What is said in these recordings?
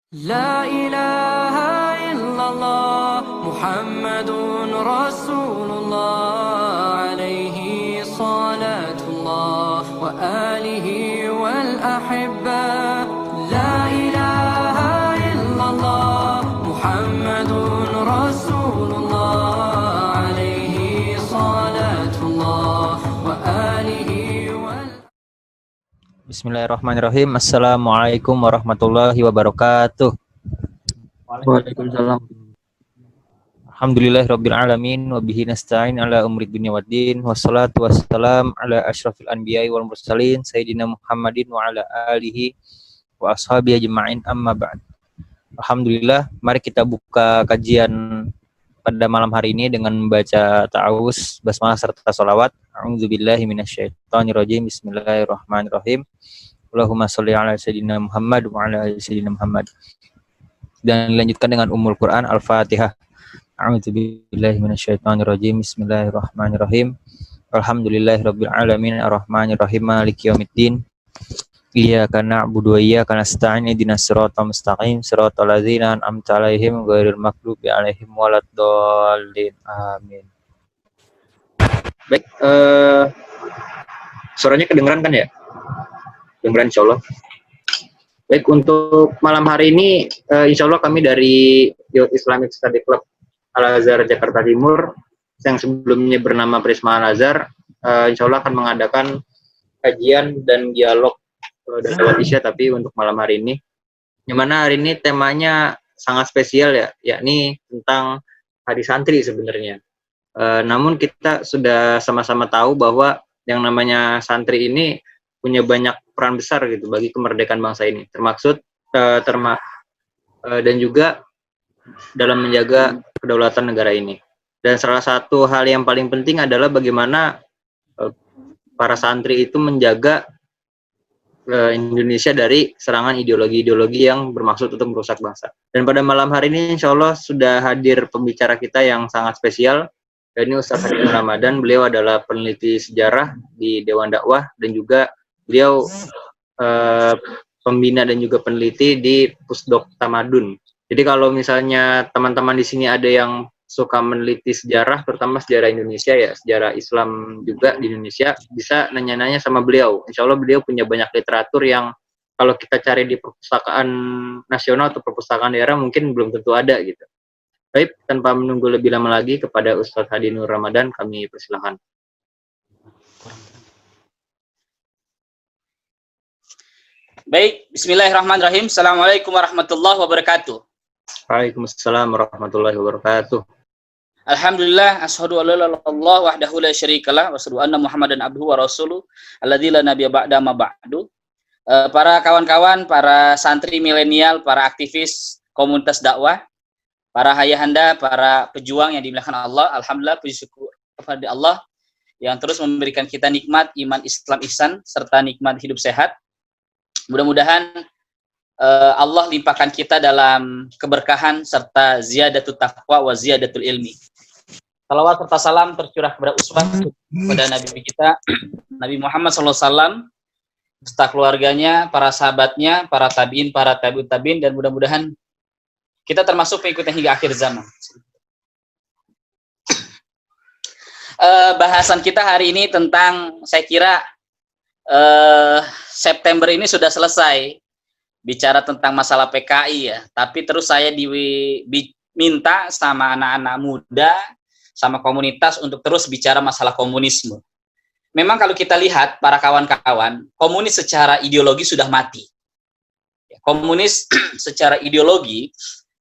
لا إله إلا الله محمد رسول الله عليه صلاة الله وآله والأحبة لا إله إلا الله محمد رسول الله عليه صلاة الله وآله Bismillahirrahmanirrahim. Assalamualaikum warahmatullahi wabarakatuh. Waalaikumsalam. Alhamdulillahirabbil alamin wa bihi nasta'in ala umuri dunya waddin wassalatu wassalam ala asyrafil anbiya'i wal mursalin sayyidina Muhammadin wa ala alihi wa ashabihi ajma'in amma ba'd. Alhamdulillah, mari kita buka kajian pada malam hari ini dengan membaca ta'awuz, basmalah serta sholawat. A'udzubillahi minasyaitonirrajim. Bismillahirrahmanirrahim. Allahumma sholli ala sayyidina Muhammad wa ala ali sayyidina Muhammad. Dan dilanjutkan dengan Ummul Quran Al-Fatihah. A'udzubillahi minasyaitonirrajim. Bismillahirrahmanirrahim. Alhamdulillahirabbil alamin arrahmanirrahim maliki yaumiddin. Iyyaka na'budu wa iyyaka nasta'in ihdinas siratal mustaqim siratal ladzina an'amta 'alaihim ghairil maghdubi 'alaihim waladdallin. Amin. Baik, suaranya kedengeran kan ya? Kedengeran insyaallah. Baik, untuk malam hari ini insyaallah kami dari Youth Islamic Study Club Al-Azhar Jakarta Timur yang sebelumnya bernama Prisma Al-Azhar insyaallah akan mengadakan kajian dan dialog dan sholat isya, tapi untuk malam hari ini, yang mana hari ini temanya sangat spesial ya, yakni tentang hari santri sebenarnya. Namun kita sudah sama-sama tahu bahwa yang namanya santri ini punya banyak peran besar gitu bagi kemerdekaan bangsa ini, dan juga dalam menjaga kedaulatan negara ini. Dan salah satu hal yang paling penting adalah bagaimana para santri itu menjaga Indonesia dari serangan ideologi-ideologi yang bermaksud untuk merusak bangsa. Dan pada malam hari ini insya Allah sudah hadir pembicara kita yang sangat spesial, yakni Ustaz Hadinur Ramadan. Beliau adalah peneliti sejarah di Dewan Dakwah dan juga beliau pembina dan juga peneliti di Pusdok Tamadun. Jadi kalau misalnya teman-teman di sini ada yang suka meneliti sejarah, terutama sejarah Indonesia ya, sejarah Islam juga di Indonesia, bisa nanya-nanya sama beliau. Insya Allah beliau punya banyak literatur yang kalau kita cari di perpustakaan nasional atau perpustakaan daerah mungkin belum tentu ada gitu. Baik, tanpa menunggu lebih lama lagi, kepada Ustadz Hadinur Ramadan kami persilahkan. Baik, bismillahirrahmanirrahim. Assalamualaikum warahmatullahi wabarakatuh. Waalaikumsalam warahmatullahi wabarakatuh. Alhamdulillah, asyhadu an la ilaha illallah wahdahu la syarikalah wa asyhadu anna Muhammadan abduhu wa rasuluh alladzi la nabiyya ba'da ma ba'du. Para kawan-kawan, para santri milenial, para aktivis komunitas dakwah, para ayahanda, para pejuang yang dimuliakan Allah, alhamdulillah puji syukur kepada Allah yang terus memberikan kita nikmat iman, Islam, ihsan serta nikmat hidup sehat. Mudah-mudahan Allah limpahkan kita dalam keberkahan serta ziyadatul taqwa wa ziyadatul ilmi. Salawat serta salam tercurah kepada uswah kepada Nabi kita Nabi Muhammad SAW, serta keluarganya, para sahabatnya, para tabiin, para tabiut tabiin, dan mudah-mudahan kita termasuk pengikutnya hingga akhir zaman. Bahasan kita hari ini tentang, saya kira September ini sudah selesai bicara tentang masalah PKI ya, tapi terus saya diminta sama anak-anak muda, sama komunitas untuk terus bicara masalah komunisme. Memang kalau kita lihat para kawan-kawan, komunis secara ideologi sudah mati. Komunis secara ideologi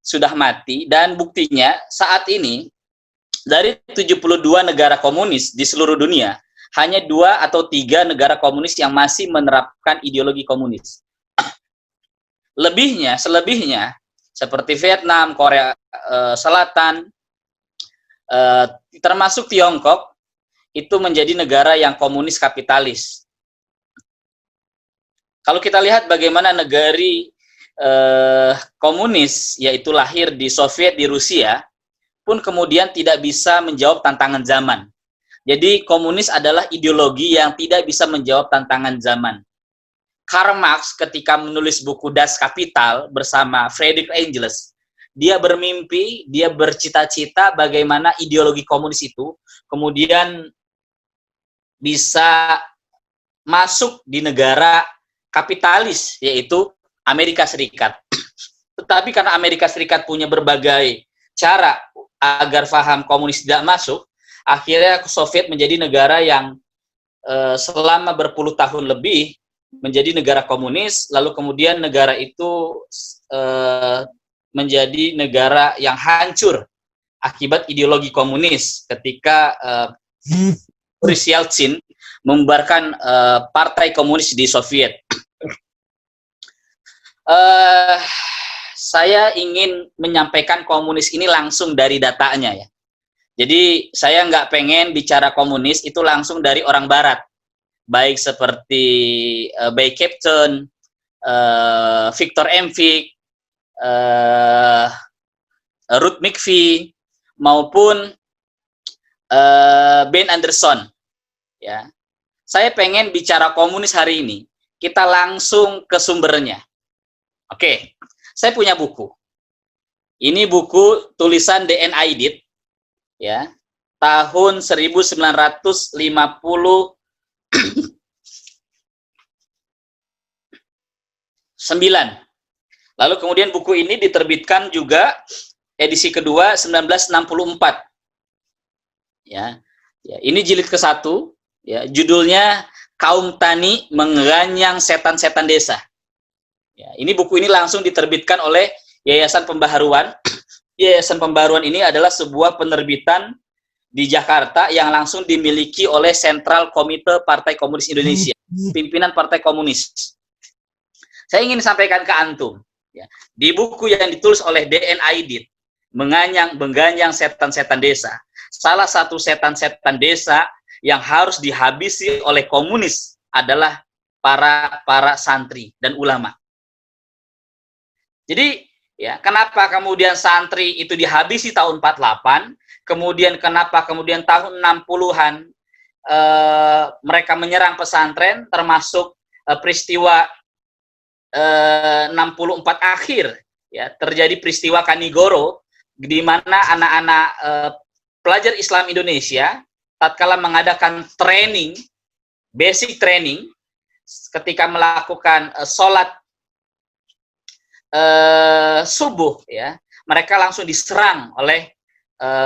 sudah mati, dan buktinya saat ini dari 72 negara komunis di seluruh dunia, hanya 2 atau 3 negara komunis yang masih menerapkan ideologi komunis. Selebihnya seperti Vietnam, Korea Selatan, termasuk Tiongkok, itu menjadi negara yang komunis kapitalis. Kalau kita lihat bagaimana negari komunis, yaitu lahir di Soviet, di Rusia, pun kemudian tidak bisa menjawab tantangan zaman. Jadi komunis adalah ideologi yang tidak bisa menjawab tantangan zaman. Karl Marx ketika menulis buku Das Kapital bersama Friedrich Engels, dia bermimpi, dia bercita-cita bagaimana ideologi komunis itu kemudian bisa masuk di negara kapitalis, yaitu Amerika Serikat. Tetapi karena Amerika Serikat punya berbagai cara agar paham komunis tidak masuk, akhirnya Soviet menjadi negara yang selama berpuluh tahun lebih menjadi negara komunis, lalu kemudian negara itu menjadi negara yang hancur akibat ideologi komunis ketika Boris Yeltsin membubarkan partai komunis di Soviet. Saya ingin menyampaikan komunis ini langsung dari datanya ya. Jadi saya nggak pengen bicara komunis itu langsung dari orang Barat, baik seperti Bay Captain, Victor Emvig, Ruth McVie, maupun Ben Anderson. Ya, saya pengen bicara komunis hari ini. Kita langsung ke sumbernya. Oke, saya punya buku. Ini buku tulisan D.N. Aidit, ya, tahun 1959. Lalu kemudian buku ini diterbitkan juga edisi kedua 1964. Ya, ini jilid ke-1. Ya, judulnya Kaum Tani Mengganyang Setan-Setan Desa. Ya, ini buku ini langsung diterbitkan oleh Yayasan Pembaharuan. Yayasan Pembaharuan ini adalah sebuah penerbitan di Jakarta yang langsung dimiliki oleh Sentral Komite Partai Komunis Indonesia, pimpinan Partai Komunis. Saya ingin sampaikan ke antum, ya, di buku yang ditulis oleh D.N. Aidit, Mengganyang Setan-Setan Desa, salah satu setan-setan desa yang harus dihabisi oleh komunis adalah para santri dan ulama. Jadi, ya, kenapa kemudian santri itu dihabisi tahun 48, kemudian kenapa kemudian tahun 60-an mereka menyerang pesantren, termasuk peristiwa 64 akhir, ya, terjadi peristiwa Kanigoro, di mana anak-anak pelajar Islam Indonesia tatkala mengadakan training, basic training, ketika melakukan sholat subuh, ya, mereka langsung diserang oleh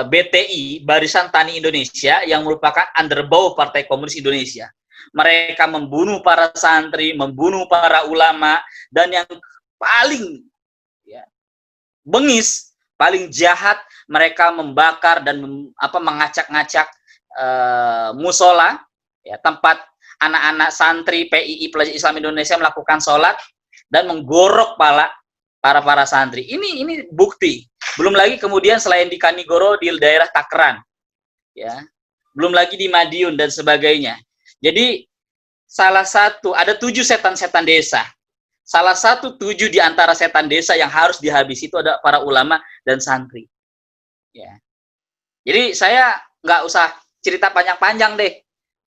BTI, Barisan Tani Indonesia, yang merupakan underbow Partai Komunis Indonesia. Mereka membunuh para santri, membunuh para ulama, dan yang paling, ya, bengis, paling jahat, mereka membakar dan mengacak-ngacak musola, ya, tempat anak-anak santri PII Pelajar Islam Indonesia melakukan sholat dan menggorok pala para santri. Ini bukti. Belum lagi kemudian selain di Kanigoro, di daerah Takran, ya, belum lagi di Madiun dan sebagainya. Jadi salah satu, ada 7 setan-setan desa. Salah satu 7 di antara setan desa yang harus dihabisi itu ada para ulama dan santri. Ya. Jadi saya nggak usah cerita panjang-panjang deh,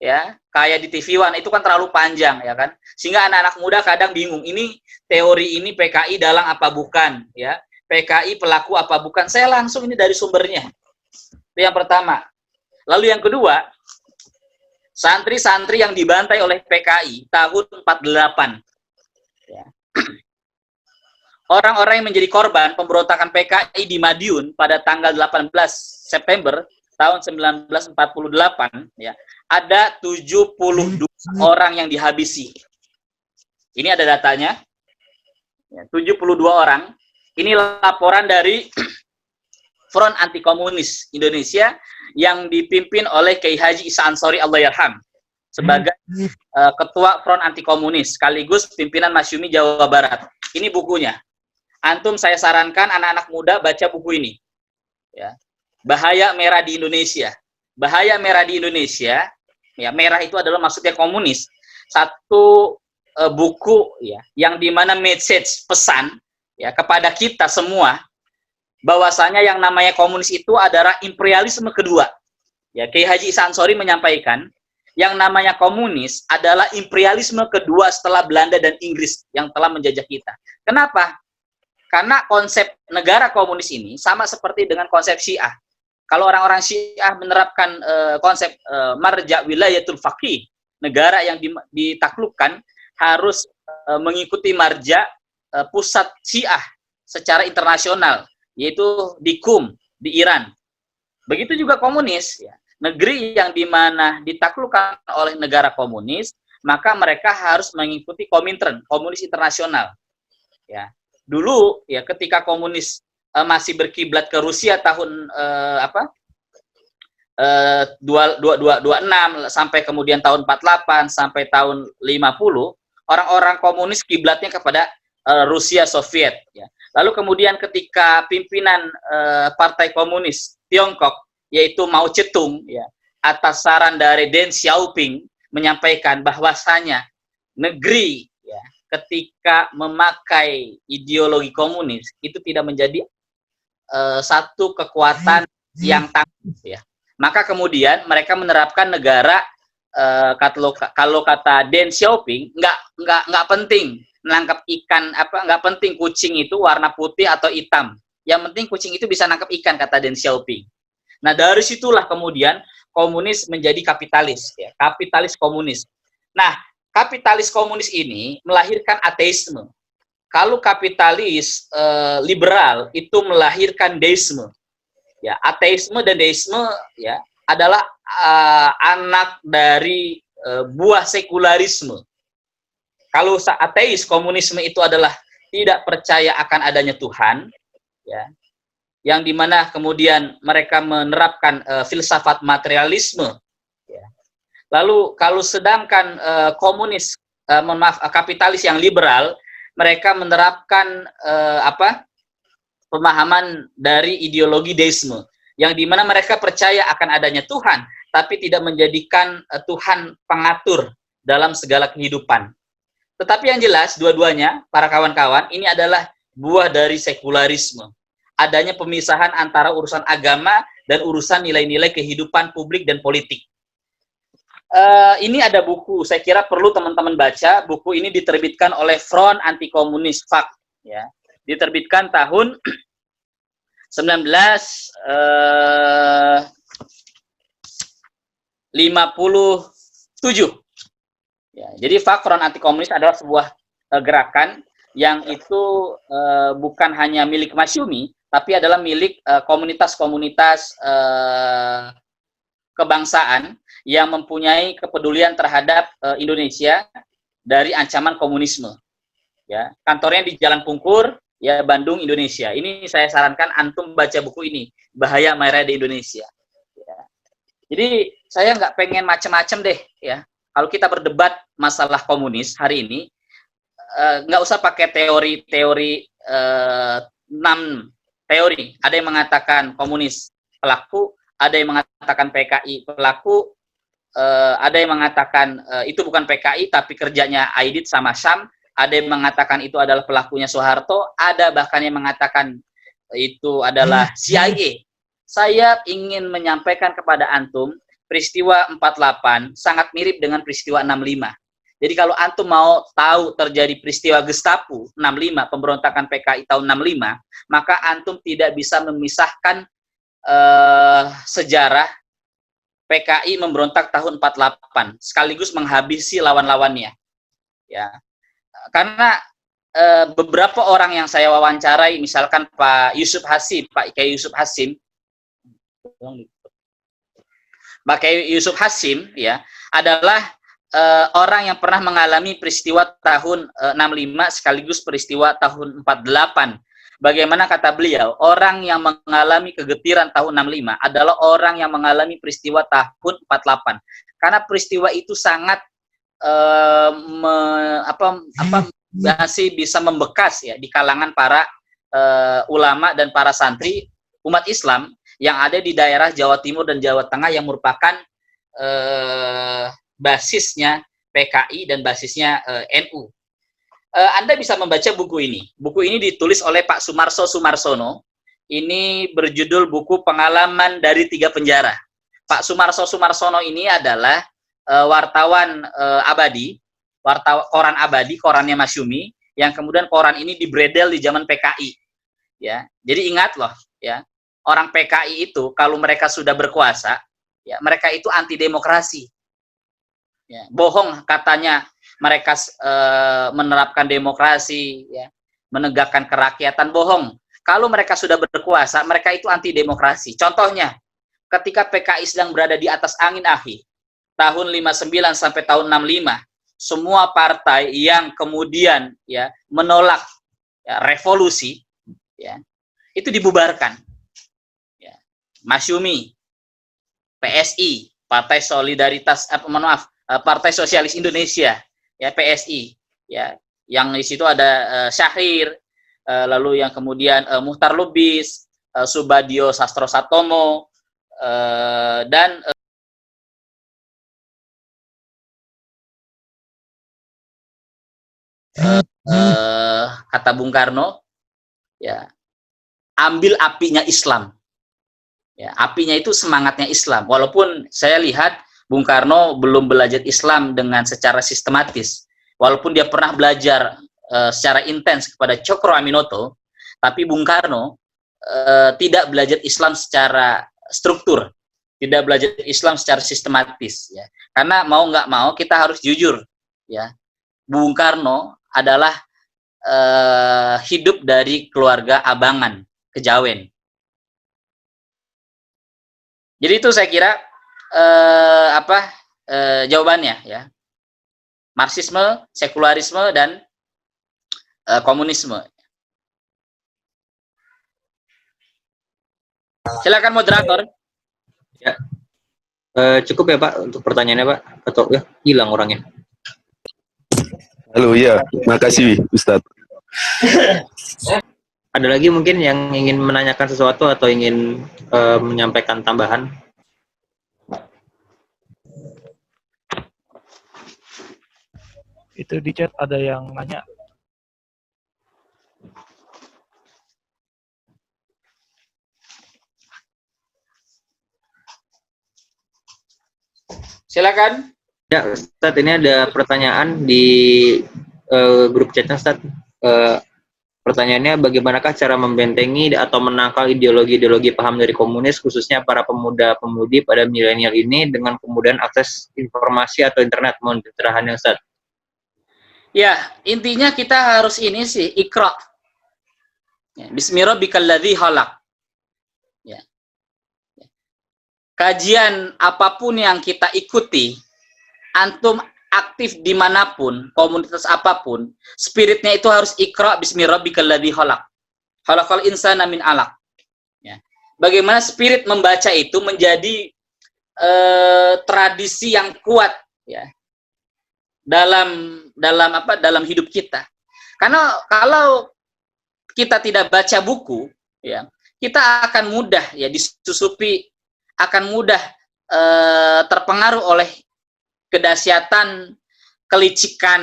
ya, kayak di TV One itu kan terlalu panjang, ya kan, sehingga anak-anak muda kadang bingung, ini teori ini PKI dalang apa bukan, ya, PKI pelaku apa bukan. Saya langsung ini dari sumbernya. Itu yang pertama. Lalu yang kedua, santri-santri yang dibantai oleh PKI tahun 48, ya. Orang-orang yang menjadi korban pemberontakan PKI di Madiun pada tanggal 18 September tahun 1948, ya, ada 72 orang yang dihabisi. Ini ada datanya, ya, 72 orang. Ini laporan dari Front Anti Komunis Indonesia yang dipimpin oleh Kiai Haji Isa Ansori Allahyarham sebagai ketua Front Anti Komunis sekaligus pimpinan Masyumi Jawa Barat. Ini bukunya. Antum saya sarankan anak-anak muda baca buku ini. Ya. Bahaya Merah di Indonesia. Bahaya Merah di Indonesia, ya, merah itu adalah maksudnya komunis. Satu buku, ya, yang dimana message, pesan, ya, kepada kita semua bahwasanya yang namanya komunis itu adalah imperialisme kedua. Ya, Kiai Haji Isa Ansori menyampaikan yang namanya komunis adalah imperialisme kedua setelah Belanda dan Inggris yang telah menjajah kita. Kenapa? Karena konsep negara komunis ini sama seperti dengan konsep Syiah. Kalau orang-orang Syiah menerapkan konsep marja wilayatul faqih, negara yang ditaklukkan harus mengikuti marja pusat Syiah secara internasional, yaitu di Qum, di Iran. Begitu juga komunis, ya. Negeri yang dimana ditaklukkan oleh negara komunis, maka mereka harus mengikuti Komintern, komunis internasional. Ya, dulu ya ketika komunis masih berkiblat ke Rusia tahun 26 sampai kemudian tahun 48 sampai tahun 50, orang-orang komunis kiblatnya kepada Rusia Soviet. Ya. Lalu kemudian ketika pimpinan Partai Komunis Tiongkok yaitu Mao Zedong, ya, atas saran dari Deng Xiaoping menyampaikan bahwasanya negeri, ya, ketika memakai ideologi komunis itu tidak menjadi satu kekuatan yang tangguh, ya. Maka kemudian mereka menerapkan negara kalau kata Deng Xiaoping nggak penting menangkap ikan nggak penting kucing itu warna putih atau hitam, yang penting kucing itu bisa nangkap ikan, kata Deng Xiaoping. Nah, dari situlah kemudian komunis menjadi kapitalis, ya, kapitalis komunis. Nah, kapitalis komunis ini melahirkan ateisme. Kalau kapitalis liberal itu melahirkan deisme. Ya, ateisme dan deisme, ya, adalah anak dari buah sekularisme. Kalau ateis, komunisme itu adalah tidak percaya akan adanya Tuhan, ya, yang dimana kemudian mereka menerapkan filsafat materialisme. Ya. Lalu kalau sedangkan komunis, kapitalis yang liberal, mereka menerapkan pemahaman dari ideologi deisme, yang dimana mereka percaya akan adanya Tuhan, tapi tidak menjadikan Tuhan pengatur dalam segala kehidupan. Tetapi yang jelas, dua-duanya, para kawan-kawan, ini adalah buah dari sekularisme. Adanya pemisahan antara urusan agama dan urusan nilai-nilai kehidupan publik dan politik. Ini ada buku, saya kira perlu teman-teman baca. Buku ini diterbitkan oleh Front Anti Komunis FAK, ya. Diterbitkan tahun 1957. Ya, jadi FAK, Front Anti Komunis, adalah sebuah gerakan yang itu bukan hanya milik Masyumi, tapi adalah milik komunitas-komunitas kebangsaan yang mempunyai kepedulian terhadap Indonesia dari ancaman komunisme. Ya, kantornya di Jalan Pungkur, ya, Bandung, Indonesia. Ini saya sarankan antum baca buku ini, Bahaya Merah di Indonesia. Ya. Jadi saya nggak pengen macam-macam deh, ya. Kalau kita berdebat masalah komunis hari ini, nggak usah pakai teori-teori 6 teori. Ada yang mengatakan komunis pelaku, ada yang mengatakan PKI pelaku, ada yang mengatakan itu bukan PKI tapi kerjanya Aidit sama Syam, ada yang mengatakan itu adalah pelakunya Soeharto, ada bahkan yang mengatakan itu adalah CIA. Saya ingin menyampaikan kepada antum, peristiwa 48 sangat mirip dengan peristiwa 65. Jadi kalau antum mau tahu terjadi peristiwa Gestapo 65, pemberontakan PKI tahun 65, maka antum tidak bisa memisahkan sejarah PKI memberontak tahun 48 sekaligus menghabisi lawan-lawannya. Ya. Karena beberapa orang yang saya wawancarai, misalkan Pak Yusuf Hasim, Pak Kiai Yusuf Hasim, Pak Kiai Yusuf Hasim, ya, adalah orang yang pernah mengalami peristiwa tahun 65 sekaligus peristiwa tahun 48. Bagaimana kata beliau, orang yang mengalami kegetiran tahun 65 adalah orang yang mengalami peristiwa tahun 48. Karena peristiwa itu sangat masih bisa membekas, ya, di kalangan para ulama dan para santri umat Islam yang ada di daerah Jawa Timur dan Jawa Tengah yang merupakan basisnya PKI dan basisnya NU. Anda bisa membaca buku ini. Buku ini ditulis oleh Pak Sumarso Sumarsono. Ini berjudul buku Pengalaman dari 3 Penjara. Pak Sumarso Sumarsono ini adalah wartawan abadi, koran abadi, korannya Masyumi, yang kemudian koran ini dibredel di zaman PKI. Ya, jadi ingat loh, ya, orang PKI itu kalau mereka sudah berkuasa, ya, mereka itu anti demokrasi. Ya, bohong katanya mereka menerapkan demokrasi, ya, menegakkan kerakyatan, bohong. Kalau mereka sudah berkuasa, mereka itu anti demokrasi. Contohnya, ketika PKI sedang berada di atas angin akhir, tahun 59 sampai tahun 65, semua partai yang kemudian ya menolak ya, revolusi, ya, itu dibubarkan. Ya. Masyumi, PSI, Partai Solidaritas, Partai Sosialis Indonesia, ya, PSI, ya, yang di situ ada Syahrir, lalu yang kemudian Muhtar Lubis, Subadio Sastro Satomo, dan kata Bung Karno, ya, ambil apinya Islam. Ya, apinya itu semangatnya Islam. Walaupun saya lihat Bung Karno belum belajar Islam dengan secara sistematis. Walaupun dia pernah belajar secara intens kepada Cokro Aminoto, tapi Bung Karno tidak belajar Islam secara struktur, tidak belajar Islam secara sistematis. Ya. Karena mau nggak mau kita harus jujur. Ya, Bung Karno adalah hidup dari keluarga abangan, kejawen. Jadi itu saya kira jawabannya, ya. Marxisme, sekularisme, dan komunisme. Silakan moderator. Ya. Cukup ya Pak untuk pertanyaannya Pak, atau ya hilang orangnya? Halo, ya, makasih Ustadz. Ada lagi mungkin yang ingin menanyakan sesuatu atau ingin menyampaikan tambahan? Itu di chat ada yang nanya. Silakan. Ya, Ustadz, ini ada pertanyaan di grup chatnya, Ustadz. Pertanyaannya, bagaimanakah cara membentengi atau menangkal ideologi-ideologi paham dari komunis, khususnya para pemuda-pemudi pada milenial ini dengan kemudahan akses informasi atau internet? Mohon pencerahannya, Ustaz. Ya, intinya kita harus ini sih, ikra. Ya, Bismillahirrahmanirrahim khalaq. Ya. Kajian apapun yang kita ikuti, antum aktif dimanapun, komunitas apapun, spiritnya itu harus ikra bismillahirrahmanirrahim khalaq. Khalaqal insana min alaq. Ya. Bagaimana spirit membaca itu menjadi tradisi yang kuat, ya, dalam hidup kita. Karena kalau kita tidak baca buku, ya, kita akan mudah ya disusupi, akan mudah terpengaruh oleh kedahsyatan, kelicikan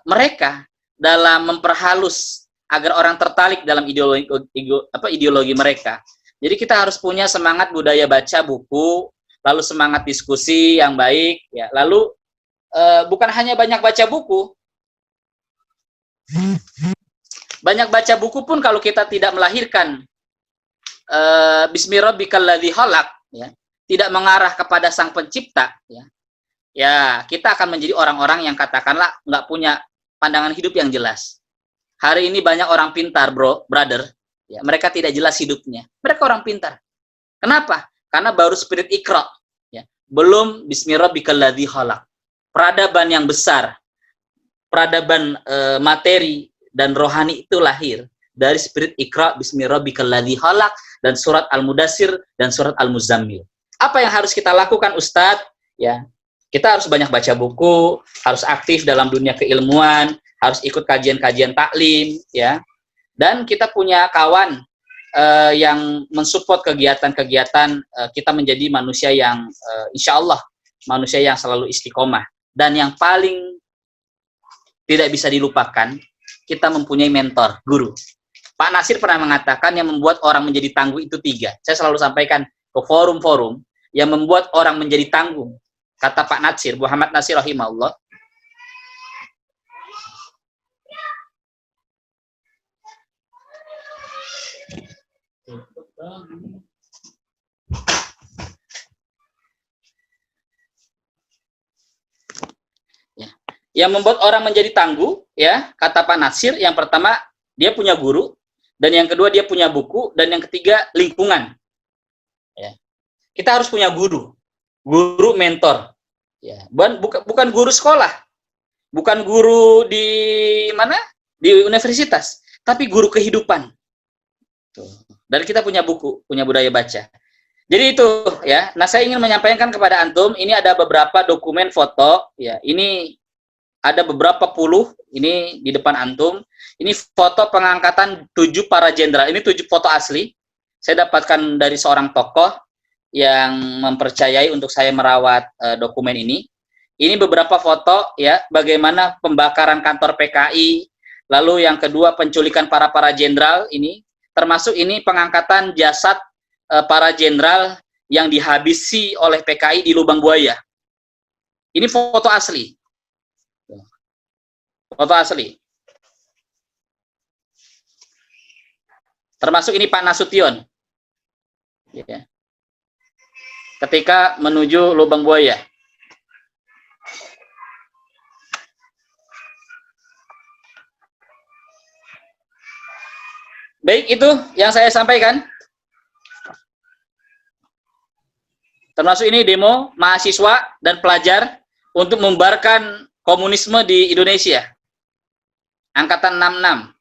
mereka dalam memperhalus agar orang tertarik dalam ideologi mereka. Jadi kita harus punya semangat budaya baca buku, lalu semangat diskusi yang baik, ya. Lalu bukan hanya banyak baca buku, banyak baca buku pun kalau kita tidak melahirkan Bismillahirrahmanirrahim khalaq, ya, tidak mengarah kepada sang pencipta, ya kita akan menjadi orang-orang yang katakanlah nggak punya pandangan hidup yang jelas. Hari ini banyak orang pintar, brother, ya, mereka tidak jelas hidupnya. Mereka orang pintar. Kenapa? Karena baru spirit ikra, ya, belum Bismillahirrahmanirrahim khalaq. Peradaban yang besar, peradaban materi dan rohani itu lahir dari spirit ikra Bismillahirrahmanirrahim khalaq dan surat Al-Mudassir dan surat Al-Muzammil. Apa yang harus kita lakukan, Ustadz? Ya, kita harus banyak baca buku, harus aktif dalam dunia keilmuan, harus ikut kajian-kajian taklim, ya. Dan kita punya kawan yang mensupport kegiatan-kegiatan kita menjadi manusia yang insya Allah manusia yang selalu istiqomah. Dan yang paling tidak bisa dilupakan, kita mempunyai mentor, guru. Pak Nasir pernah mengatakan yang membuat orang menjadi tangguh itu 3. Saya selalu sampaikan ke forum-forum, yang membuat orang menjadi tangguh Kata Pak Natsir, Muhammad Natsir rahimahullah. Ya. Yang membuat orang menjadi tangguh, ya, kata Pak Natsir, yang pertama dia punya guru, dan yang kedua dia punya buku, dan yang ketiga lingkungan. Ya. Kita harus punya guru mentor. Ya, bukan guru sekolah, bukan guru di mana, di universitas, tapi guru kehidupan. Dan kita punya buku, punya budaya baca. Jadi itu ya. Nah, saya ingin menyampaikan kepada antum, ini ada beberapa dokumen foto ya. Ini ada beberapa puluh ini di depan antum. Ini foto pengangkatan 7 para jenderal. Ini 7 foto asli. Saya dapatkan dari seorang tokoh yang mempercayai untuk saya merawat dokumen ini. Ini beberapa foto ya, bagaimana pembakaran kantor PKI, lalu yang kedua penculikan para jenderal ini, termasuk ini pengangkatan jasad para jenderal yang dihabisi oleh PKI di Lubang Buaya. Ini foto asli. Foto asli. Termasuk ini Pak Nasution. Ya. Ketika menuju Lubang Buaya. Baik, itu yang saya sampaikan. Termasuk ini demo mahasiswa dan pelajar untuk membubarkan komunisme di Indonesia. Angkatan 66.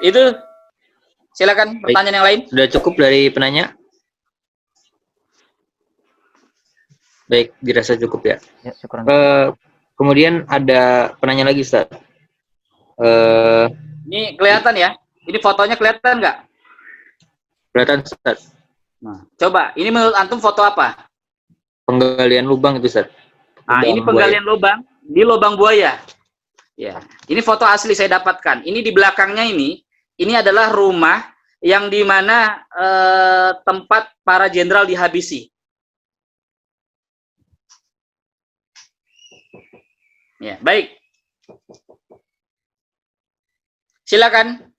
Itu, silakan pertanyaan yang lain. Sudah cukup dari penanya? Baik, dirasa cukup ya. Ya, syukuran. Kemudian ada penanya lagi, Ustaz. Ini kelihatan ya? Ini fotonya kelihatan nggak? Kelihatan, Ustaz. Nah, coba, ini menurut antum foto apa? Penggalian lubang itu, Ustaz. Nah, ini penggalian lubang di Lubang Buaya. Ya, ini foto asli saya dapatkan. Ini di belakangnya ini adalah rumah yang dimana tempat para jenderal dihabisi. Ya, baik. Silakan.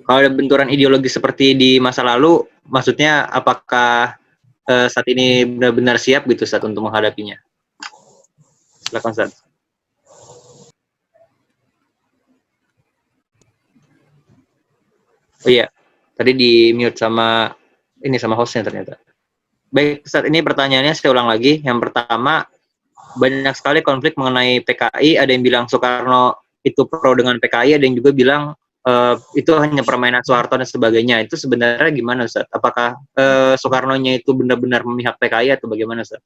Kalau ada benturan ideologi seperti di masa lalu, maksudnya apakah saat ini benar-benar siap gitu, Ustaz, untuk menghadapinya? Silakan, Ustaz. Oh iya, tadi di mute sama hostnya ternyata. Baik, Ustaz, ini pertanyaannya saya ulang lagi. Yang pertama, banyak sekali konflik mengenai PKI. Ada yang bilang Soekarno itu pro dengan PKI, ada yang juga bilang itu hanya permainan Soeharto dan sebagainya. Itu sebenarnya gimana, Ustaz? Apakah Soekarno-nya itu benar-benar memihak PKI atau bagaimana, Ustaz?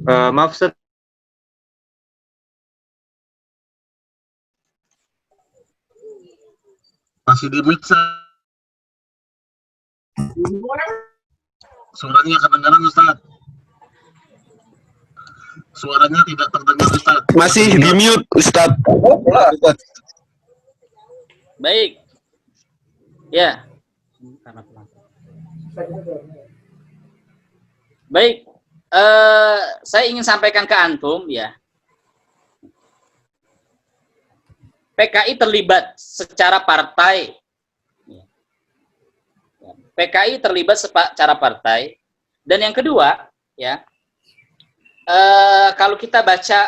Maaf, Ustaz. Masih di mute, suaranya kedengaran, Ustaz. Suaranya tidak terdengar, Ustaz. Masih di mute, Ustaz. Baik. Ya. Baik. Saya ingin sampaikan ke antum ya. PKI terlibat secara partai. PKI terlibat secara partai. Dan yang kedua, ya, kalau kita baca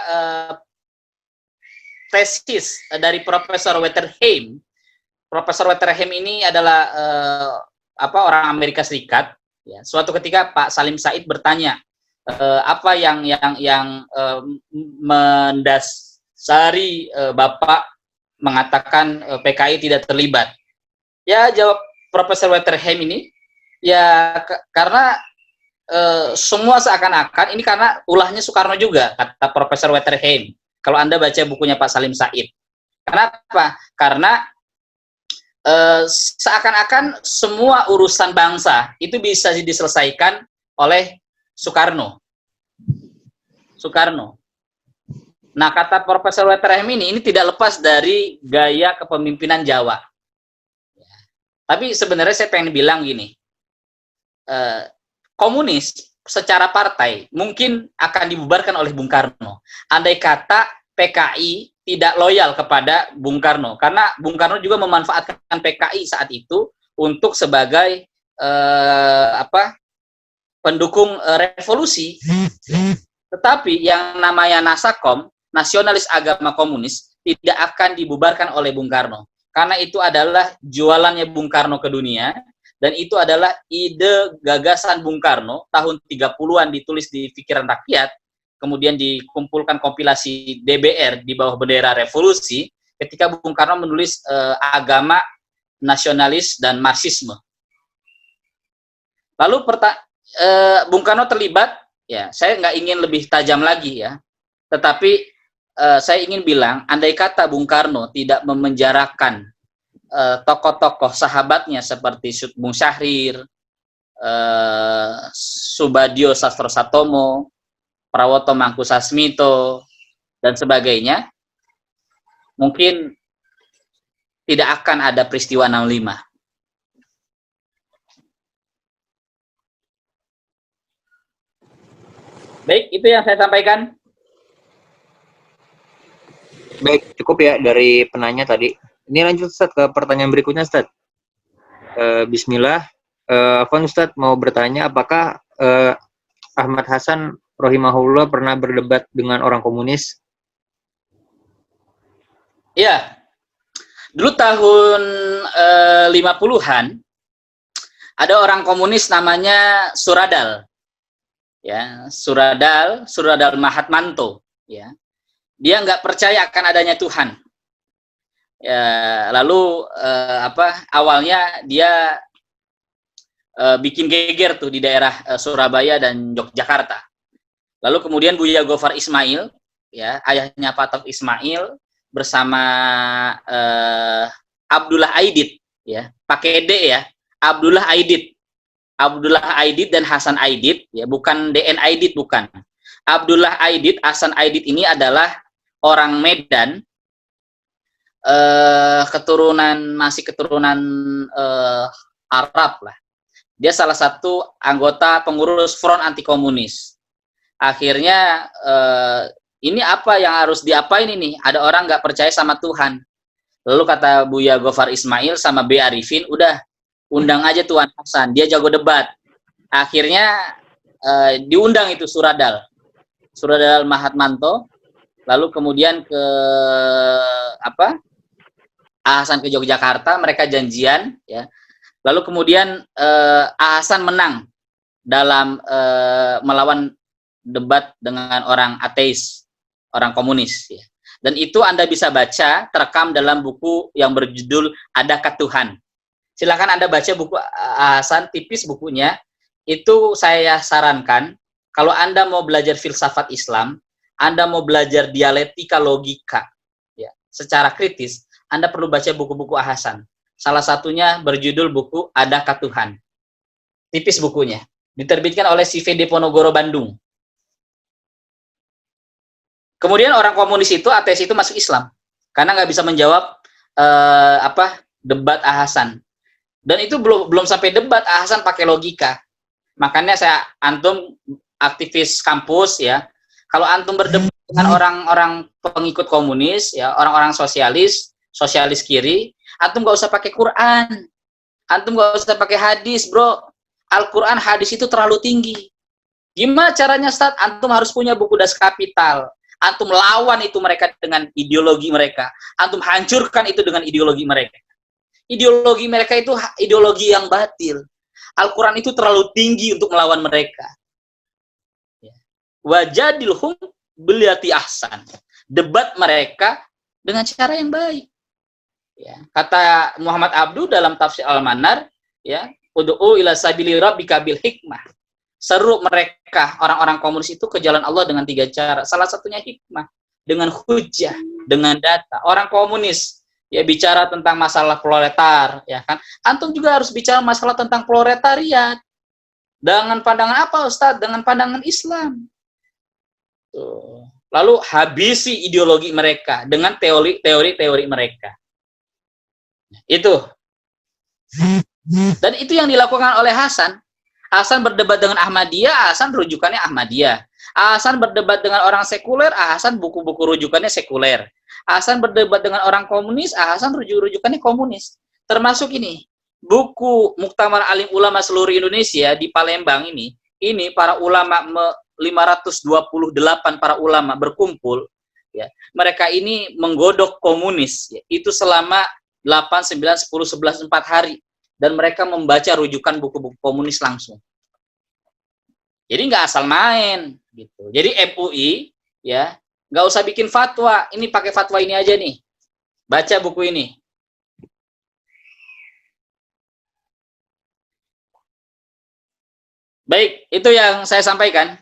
tesis dari Profesor Wetterheim ini adalah orang Amerika Serikat. Ya, suatu ketika Pak Salim Said bertanya, apa yang mendasari Bapak mengatakan PKI tidak terlibat? Ya, jawab Profesor Wetterheim ini, ya karena semua seakan-akan ini karena ulahnya Soekarno juga, kata Profesor Wetterheim. Kalau Anda baca bukunya Pak Salim Said. Kenapa? Karena seakan-akan semua urusan bangsa itu bisa diselesaikan oleh Soekarno. Nah, kata Profesor Wetterheim ini tidak lepas dari gaya kepemimpinan Jawa. Tapi sebenarnya saya pengen bilang gini, komunis secara partai mungkin akan dibubarkan oleh Bung Karno. Andai kata PKI tidak loyal kepada Bung Karno, karena Bung Karno juga memanfaatkan PKI saat itu untuk sebagai pendukung revolusi. Tetapi yang namanya Nasakom, nasionalis agama komunis, tidak akan dibubarkan oleh Bung Karno, karena itu adalah jualannya Bung Karno ke dunia, dan itu adalah ide gagasan Bung Karno tahun 30-an ditulis di Pikiran Rakyat, kemudian dikumpulkan kompilasi DBR di bawah bendera revolusi, ketika Bung Karno menulis agama nasionalis dan Marxisme. Lalu Bung Karno terlibat, ya saya nggak ingin lebih tajam lagi ya, tetapi saya ingin bilang, andai kata Bung Karno tidak memenjarakan tokoh-tokoh sahabatnya seperti Bung Syahrir, Subadio Sastro Satomo, Prawoto Mangkusasmito, dan sebagainya, mungkin tidak akan ada peristiwa 65. Baik, itu yang saya sampaikan. Baik, cukup ya dari penanya tadi. Ini lanjut Ustaz ke pertanyaan berikutnya Ustaz. Bismillah. Afwan Ustaz mau bertanya, apakah Ahmad Hasan rahimahullah pernah berdebat dengan orang komunis? Iya. Dulu tahun 50-an ada orang komunis namanya Suradal. Ya, Suradal Mahatmanto, ya. Dia nggak percaya akan adanya Tuhan. Ya, lalu awalnya dia bikin geger tuh di daerah Surabaya dan Yogyakarta. Lalu kemudian Buya Gofar Ismail, ya, ayahnya Pak Taufik Ismail bersama Abdullah Aidit, ya, pakai D ya, Abdullah Aidit dan Hasan Aidit, ya, bukan DN Aidit, bukan. Abdullah Aidit, Hasan Aidit ini adalah orang Medan, masih keturunan Arab lah. Dia salah satu anggota pengurus Front Anti Komunis. Akhirnya ini apa yang harus diapain ini? Ada orang nggak percaya sama Tuhan. Lalu kata Buya Gofar Ismail sama B. Arifin, udah undang aja Tuan Hasan, dia jago debat. Akhirnya diundang itu Suradal Mahatmanto. Lalu kemudian ke Hasan ke Yogyakarta, mereka janjian, ya. Lalu kemudian Hasan menang dalam melawan debat dengan orang ateis, orang komunis, ya. Dan itu Anda bisa baca terekam dalam buku yang berjudul Adakah Tuhan. Silakan Anda baca buku Hasan, tipis bukunya. Itu saya sarankan, kalau Anda mau belajar filsafat Islam, Anda mau belajar dialektika logika, ya, secara kritis, Anda perlu baca buku-buku Hasan. Salah satunya berjudul buku Adakah Tuhan. Tipis bukunya. Diterbitkan oleh CV Diponegoro Bandung. Kemudian orang komunis itu, ateis itu masuk Islam. Karena nggak bisa menjawab debat Hasan. Dan itu belum sampai debat, Hasan pakai logika. Makanya antum aktivis kampus, ya, kalau antum berdebat dengan orang-orang pengikut komunis, ya, orang-orang sosialis kiri, antum nggak usah pakai Quran, antum nggak usah pakai hadis, bro. Al-Quran, hadis itu terlalu tinggi. Gimana caranya, Ustaz? Antum harus punya buku Das Kapital. Antum lawan itu mereka dengan ideologi mereka. Antum hancurkan itu dengan ideologi mereka. Ideologi mereka itu ideologi yang batil. Al-Quran itu terlalu tinggi untuk melawan mereka. Wajadilhum billati ahsan. Debat mereka dengan cara yang baik. Ya. Kata Muhammad Abdu dalam tafsir Al-Manar, ya, ud'u ila sabili rabbika bil hikmah. Seru mereka, orang-orang komunis itu ke jalan Allah dengan 3 cara. Salah satunya hikmah, dengan hujah, dengan data. Orang komunis ya bicara tentang masalah proletar, ya kan? Antum juga harus bicara masalah tentang proletariat. Dengan pandangan apa, Ustadz? Dengan pandangan Islam. Tuh. Lalu habisi ideologi mereka dengan teori-teori mereka. Itu. Dan itu yang dilakukan oleh Hasan. Hasan berdebat dengan Ahmadiyah, Hasan rujukannya Ahmadiyah. Hasan berdebat dengan orang sekuler, Hasan buku-buku rujukannya sekuler. Hasan berdebat dengan orang komunis, Hasan rujukannya komunis. Termasuk ini, buku Muktamar Alim Ulama seluruh Indonesia di Palembang ini para ulama 528 para ulama berkumpul, ya. Mereka ini menggodok komunis, ya. Itu selama 8, 9, 10, 11, 4 hari. Dan mereka membaca rujukan buku-buku komunis langsung. Jadi nggak asal main, gitu. Jadi MUI, ya, nggak usah bikin fatwa. Ini pakai fatwa ini aja nih. Baca buku ini. Baik, itu yang saya sampaikan.